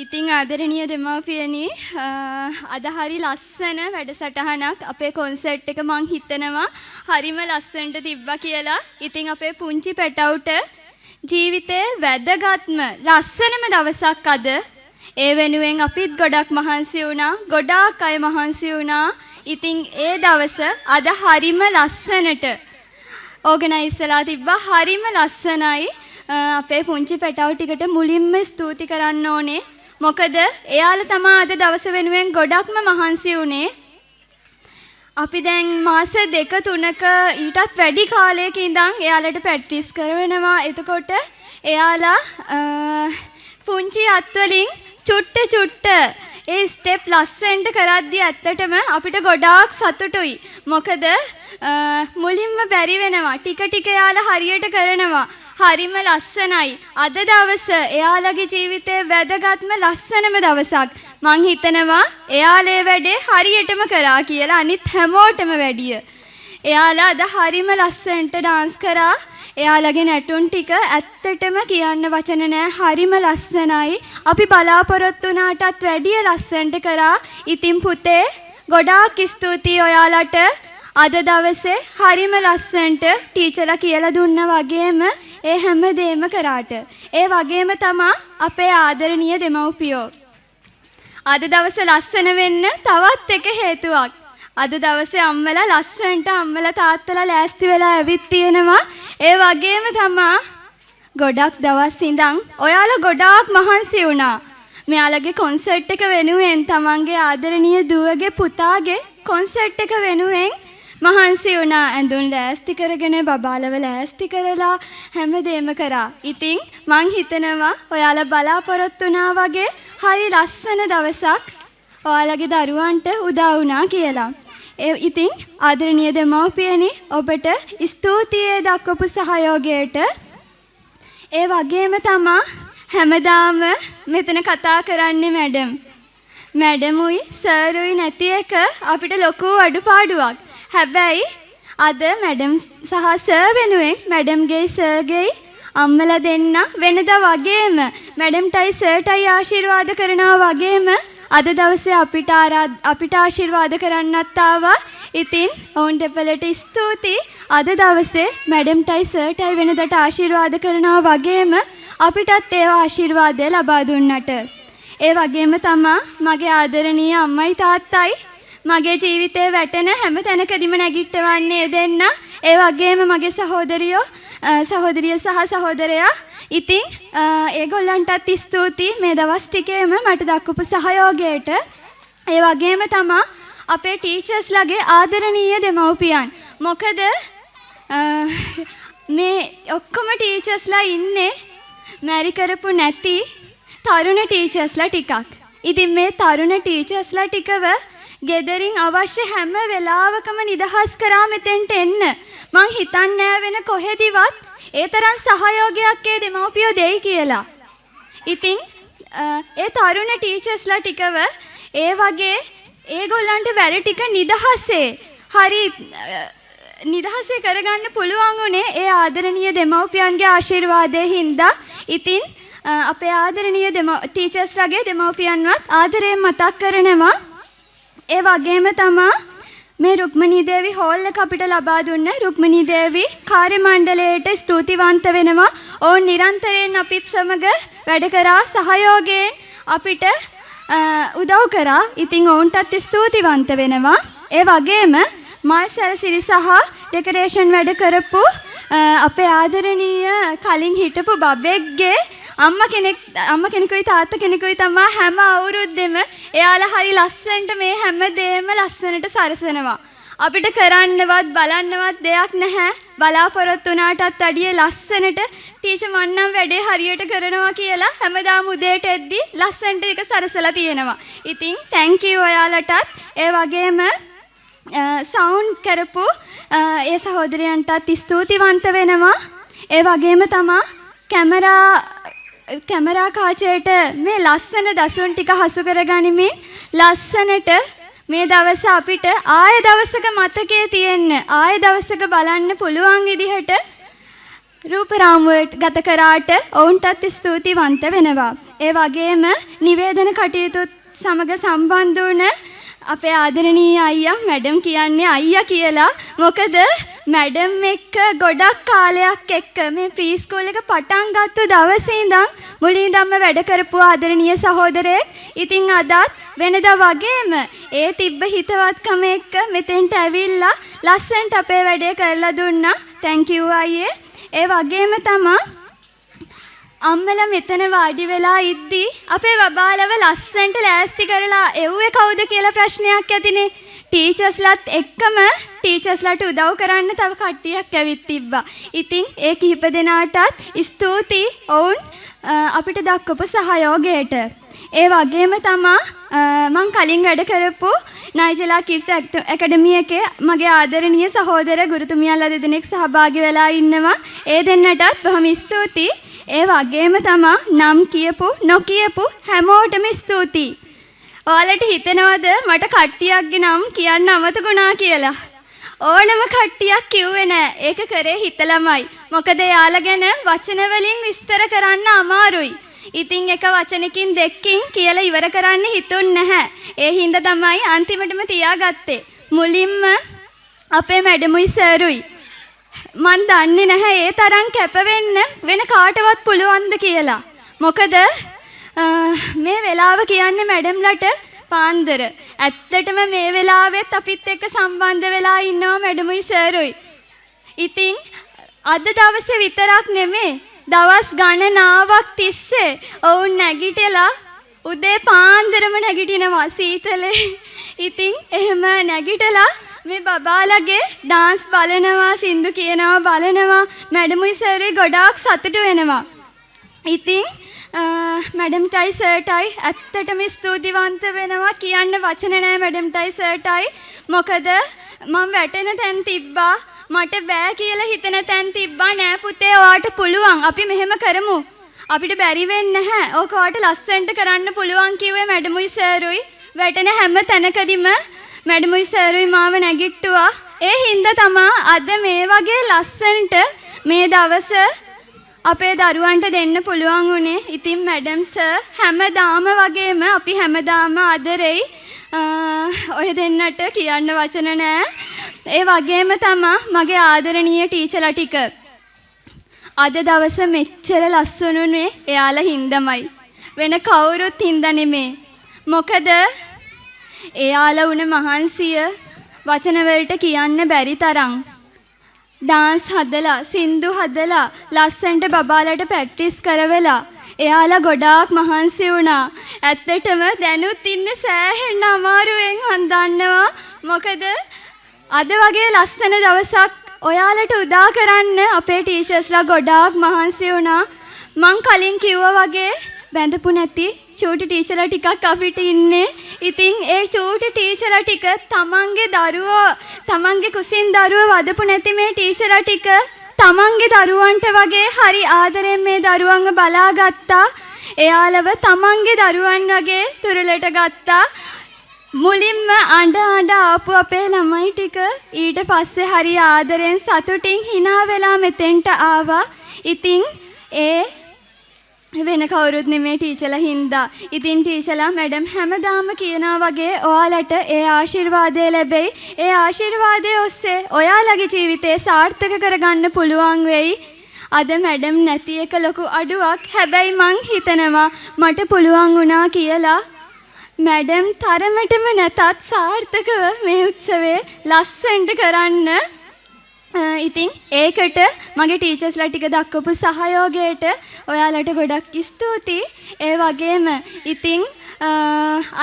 ඉතින් ආදරණීය දෙමාපියනි අද හරි ලස්සන වැඩසටහනක් අපේ කොන්සර්ට් එක මං හිතනවා හරිම ලස්සනට තිබ්බා කියලා. ඉතින් අපේ පුංචි පැටවුට ජීවිතේ වැදගත්ම ලස්සනම දවසක් අද. ඒ වෙනුවෙන් අපිත් ගොඩක් මහන්සි වුණා. ගොඩාක් අය මහන්සි වුණා. ඉතින් ඒ දවස අද හරිම ලස්සනට ඕගනයිස්ලා තිබ්බා. හරිම ලස්සනයි. අපේ පුංචි පැටවු ටිකට මුලින්ම ස්තුති කරන්න ඕනේ. මොකද එයාලා තමයි අද දවස වෙනුවෙන් ගොඩක්ම මහන්සි වුණේ. අපි දැන් මාස 2-3ක ඊටත් වැඩි කාලයක ඉඳන් එයාලට ප්‍රැක්ටිස් කරනවා. එතකොට එයාලා පුංචි අත්වලින් චුට්ට ඒ ස්ටෙප් ලස්සනට කරද්දී ඇත්තටම අපිට ගොඩාක් සතුටුයි. මොකද මුලින්ම බැරි වෙනවා. ටික එයාලා හරියට කරනවා. හරිම ලස්සනයි. අද දවස එයාලගේ ජීවිතේ වැදගත්ම ලස්සනම දවසක්. මං හිතනවා එයාලේ වැඩේ හරියටම කරා කියලා අනිත් හැමෝටම වැඩිය. එයාලා අද හරිම ලස්සනට ඩාන්ස් කරා. එයාලගේ නැටුම් ටික ඇත්තටම කියන්න වචන නෑ. හරිම ලස්සනයි. අපි බලාපොරොත්තු වුණාටත් වැඩිය ලස්සනට කරා. ඉතින් පුතේ ගොඩාක් ස්තුතියි ඔයාලට. අද දවසේ හරිම ලස්සනට ටීචර්ලා කියලා දුන්නා වගේම ඒ හැමදේම කරාට. ඒ වගේම තමයි අපේ ආදරණීය දෙමව්පියෝ. අද දවස ලස්සන වෙන්න තවත් එක හේතුවක්. අද දවසේ අම්මලා ලස්සනට අම්මලා තාත්තලා ලෑස්ති වෙලා ඇවිත් තියෙනවා. ඒ වගේම තමයි ගොඩක් දවස් ඉඳන් ඔයාලා ගොඩාක් මහන්සි වුණා. මෙයාලගේ කොන්සර්ට් එක වෙනුවෙන් තමන්ගේ ආදරණීය දුවගේ පුතාගේ කොන්සර්ට් එක වෙනුවෙන් මහන්සි වුණා. ඇඳුම් ලෑස්ති කරගෙන බබාලව ලෑස්ති කරලා හැමදේම කරා. ඉතින් මං හිතනවා ඔයාලා බලාපොරොත්තු වුණා වගේ හරි ලස්සන දවසක් ඔයාලගේ දරුවන්ට උදා වුණා කියලා. ඉතින් ආදරණීය දෙමව්පියනි ඔබට ස්තුතියි දක්වපු සහයෝගයට. ඒ වගේම තමයි හැමදාම මෙතන කතා කරන්නේ මැඩම්. මැඩමුයි සර්ුයි නැති එක අපිට ලොකු අඩුපාඩුවක්. හැබැයි අද මැඩම් සහ සර් වෙනුවෙන් මැඩම්ගේ සර්ගේ අම්මලා දෙන්න වෙනදා වගේම මැඩම්ටයි සර්ටයි ආශිර්වාද කරනවා වගේම අද දවසේ අපිට ආශිර්වාද කරන්නත් ආවා. ඉතින් ඔවුන් දෙපළට ස්තුතියි. අද දවසේ මැඩම්ටයි සර්ටයි වෙනදට ආශිර්වාද කරනවා වගේම අපිටත් ඒ ආශිර්වාදය ලබා දුන්නට. ඒ වගේම තමයි මගේ ආදරණීය අම්මයි තාත්තයි මගේ ජීවිතේ වැටෙන හැම තැනකදීම නැගිටවන්නේ දෙන්න. ඒ වගේම මගේ සහෝදරිය සහ සහෝදරයා. ඉතින් ඒගොල්ලන්ටත් ස්තුතියි මේ දවස් ටිකේම මට දක්වපු සහයෝගයට. ඒ වගේම තමයි අපේ ටීචර්ස්ලාගේ ආදරණීය දෙමව්පියන්. මොකද මේ ඔක්කොම ටීචර්ස්ලා ඉන්නේ මැරි කරපු නැති තරුණ ටීචර්ස්ලා ටිකක්. ඉතින් මේ තරුණ ටීචර්ස්ලා ටිකව ගෙදරින් අවශ්‍ය හැම වෙලාවකම නිදහස් කරා මෙතෙන්ට එන්න. මං හිතන්නේ නෑ වෙන කොහෙදිවත් ඒ තරම් සහයෝගයක් ඒ දෙමව්පියෝ දෙයි කියලා. ඉතින් ඒ තරුණ ටීචර්ස්ලා ටිකව ඒ වගේ ඒගොල්ලන්ට වැඩ ටික නිදහසේ කරගන්න පුළුවන් උනේ ඒ ආදරණීය දෙමව්පියන්ගේ ආශිර්වාදයෙන් හින්දා. ඉතින් අපේ ආදරණීය ටීචර්ස්ලාගේ දෙමව්පියන්වත් ආදරයෙන් මතක් කරනවා. ඒ වගේම තමයි මේ රුක්මනී දේවි හෝල් එක අපිට ලබා දුන්න රුක්මනී දේවි කාර්ය මණ්ඩලයට ස්තුතිවන්ත වෙනවා. ඔවුන් නිරන්තරයෙන් අපිත් සමග වැඩ කරා සහයෝගයෙන් අපිට උදව් කරා. ඉතින් ඔවුන්ටත් ස්තුතිවන්ත වෙනවා. ඒ වගේම මල් සැරසිරි සහ ඩෙකරේෂන් වැඩ කරපු අපේ ආදරණීය කලින් හිටපු බබෙක්ගේ අම්මා කෙනෙකුයි තාත්තා කෙනෙකුයි තමයි හැම අවුරුද්දෙම එයාලා හරි ලස්සනට මේ හැම දෙයක්ම ලස්සනට සරසනවා. අපිට කරන්නවත් බලන්නවත් දෙයක් නැහැ. බලාපොරොත්තු වුණාටත් වැඩිය ලස්සනට ටීචර් මන්නම් වැඩේ හරියට කරනවා කියලා හැමදාම උදේට එද්දි ලස්සනට ඒක සරසලා තියෙනවා. ඉතින් thank you ඔයාලටත්. ඒ වගේම සවුන්ඩ් කරපු ඒ සහෝදරයන්ටත් ස්තුතිවන්ත වෙනවා. ඒ වගේම තමයි කැමරා කාචයට මේ ලස්සන දසුන් ටික හසු කරගනිමින් ලස්සනට මේ දවස අපිට ආය දවසක මතකයේ තියෙන්න ආය දවසක බලන්න පුළුවන් විදිහට රූප රාමුවට ගත කරාට ඔවුන්ටත් ස්තුතිවන්ත වෙනවා. ඒ වගේම නිවේදන කටයුතු සමග සම්බන්ධ වුණ අපේ ආදරණීය අයියා මැඩම් කියන්නේ අයියා කියලා. මොකද මැඩම් එක්ක ගොඩක් කාලයක් එක්ක මේ ප්‍රී ස්කූල් එක පටන් ගත්ත දවසේ ඉඳන් මුලින්දම්ම වැඩ කරපු ආදරණීය සහෝදරයෙක්. ඉතින් අදත් වෙනදා වගේම ඒ තිබ්බ හිතවත්කම එක්ක මෙතෙන්ට ඇවිල්ලා ලස්සන්ට අපේ වැඩේ කරලා දුන්නා. thank you අයියේ. ඒ වගේම තමයි අම්මලා මෙතන වාඩි වෙලා ඉද්දි අපේ බබාලව ලස්සන්ට ලෑස්ති කරලා එව්වේ කවුද කියලා ප්‍රශ්නයක් ඇතිනේ. ටීචර්ස්ලාත් එක්කම ටීචර්ස්ලාට උදව් කරන්න තව කට්ටියක් ඇවිත් තිබ්බා. ඉතින් ඒ කිහිප දෙනාටත් ස්තුතියි ඔවුන් අපිට දක්වපු සහයෝගයට. ඒ වගේම තමයි මං කලින් වැඩ කරපු නයිජලා කිඩ්ස් ඇකඩමි එකේ මගේ ආදරණීය සහෝදර ගුරුතුමියන්ලා දෙදෙනෙක් සහභාගී වෙලා ඉන්නවා. ඒ දෙන්නටත් බොහොම ස්තුතියි. ඒ වගේම තමයි නම් කියපු නොකියපු හැමෝටම ස්තුතියි. ඔයාලට හිතෙනවද මට කට්ටියක්ගේ නම් කියන්න අමතකුණා කියලා? ඕනම කට්ටියක් කිව්වේ නෑ. ඒක කරේ හිතලමයි. මොකද එයාලා ගැන වචන වලින් විස්තර කරන්න අමාරුයි. ඉතින් එක වචනකින් දෙකකින් කියලා ඉවර කරන්න හිතුන්නේ නැහැ. ඒ හින්දා තමයි අන්තිමටම තියාගත්තේ. මුලින්ම අපේ මැඩමුයි සර්ුයි මන් දන්නේ නැහැ ඒ තරම් කැප වෙන්න වෙන කාටවත් පුළුවන්ද කියලා. මොකද මේ වෙලාව කියන්නේ මැඩම්ලට පාන්දර. ඇත්තටම මේ වෙලාවෙත් අපිත් එක්ක සම්බන්ධ වෙලා ඉන්නවා මැඩමුයි සර්ුයි. ඉතින් අද දවසේ විතරක් නෙමෙයි දවස් ගණනාවක් තිස්සේ ඔවුන් නැගිටලා උදේ පාන්දරම නැගිටිනවා සීතලේ. ඉතින් එහෙම නැගිටලා මේ බබාලගේ ඩාන්ස් බලනවා, සින්දු කියනවා බලනවා. මැඩමුයි සර්ුයි ගොඩාක් සතුටු වෙනවා. ඉතින් මැඩම්ටයි සර්ටයි ඇත්තටම ස්තුතිවන්ත වෙනවා. කියන්න වචන නැහැ මැඩම්ටයි සර්ටයි. මොකද මම වැටෙන තැන් තිබ්බා. මට බෑ කියලා හිතන තැන් තිබ්බා. නෑ පුතේ ඔයාට පුළුවන්. අපි මෙහෙම කරමු. අපිට බැරි වෙන්නේ නැහැ. ඕක ඔයාට ලස්සනට කරන්න පුළුවන් කිව්වේ මැඩමුයි සර්ුයි. වැටෙන හැම තැනකදීම මැඩමුයි සර්ුයි මාව නැගිට්ටුවා. ඒ හින්දා තමයි අද මේ වගේ ලස්සනට මේ දවස අපේ දරුවන්ට දෙන්න පුළුවන් වුණේ. ඉතින් මැඩම් සර් හැමදාම වගේම අපි හැමදාම ආදරෙයි. ඔය දෙන්නට කියන්න වචන නෑ. ඒ වගේම තමයි මගේ ආදරණීය ටීචර්ලා ටික. අද දවස මෙච්චර ලස්සනුනේ එයාලා හින්දාමයි. වෙන කවුරුත් හින්දා නෙමේ. මොකද එයාලා උන මහන්සිය වචන වලට කියන්න බැරි තරම් ඩාන්ස් හදලා සින්දු හදලා ලස්සනට බබාලට ප්‍රැක්ටිස් කරවලා එයාලා ගොඩාක් මහන්සි වුණා. ඇත්තටම දැනුත් ඉන්නේ සෑහෙන්න අමාරුවෙන් මන් දන්නවා. මොකද අද වගේ ලස්සන දවසක් ඔයාලට උදා කරන්න අපේ ටීචර්ස්ලා ගොඩාක් මහන්සි වුණා. මං කලින් කිව්වා වගේ බැඳපු නැති චූටි ටීචර්ලා ටිකක් අපිට ඉන්නේ. ඉතින් ඒ චූටි ටීචර්ලා ටික තමන්ගේ දරුවෝ තමන්ගේ කුසින් දරුවෝ වදපු නැති මේ ටීචර්ලා ටික තමන්ගේ දරුවන්ට වගේ හරි ආදරෙන් මේ දරුවන්ව බලාගත්තා. එයාලව තමන්ගේ දරුවන් වගේ තුරලට ගත්තා. මුලින්ම අඬ ආපු අපේ ළමයි ටික ඊට පස්සේ හරි ආදරෙන් සතුටින් hina වෙලා මෙතෙන්ට ආවා. ඉතින් ඒ වෙන කවුරුත් නෙමේ ටීචර්ලා හින්දා. ඉතින් ටීචර්ලා මැඩම් හැමදාම කියනවා වගේ ඔයාලට ඒ ආශිර්වාදය ලැබෙයි. ඒ ආශිර්වාදය ඔස්සේ ඔයාලගේ ජීවිතේ සාර්ථක කරගන්න පුළුවන් වෙයි. අද මැඩම් නැති එක ලොකු අඩුවක්. හැබැයි මං හිතනවා මට පුළුවන් වුණා කියලා. මැඩම් තරමටම නැතත් සාර්ථකව මේ උත්සවය ලස්සනට කරන්න. ඉතින් ඒකට මගේ ටීචර්ස්ලා ටික දක්වපු සහයෝගයට ඔයාලට ගොඩක් ස්තුතියි. ඒ වගේම ඉතින්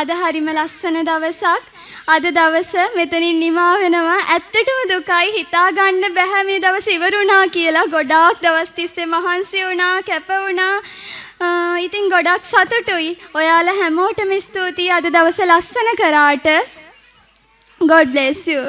අද හරිම ලස්සන දවසක්. අද දවස මෙතනින් නිමා වෙනවා. ඇත්තටම දුකයි, හිතා ගන්න බෑ මේ දවස් ඉවරුණා කියලා. ගොඩාක් දවස් තිස්සේ මහන්සි වුණා, කැප වුණා. ඉතින් ගොඩක් සතුටුයි. ඔයාලා හැමෝටම ස්තුතියි අද දවස ලස්සන කරාට. God bless you.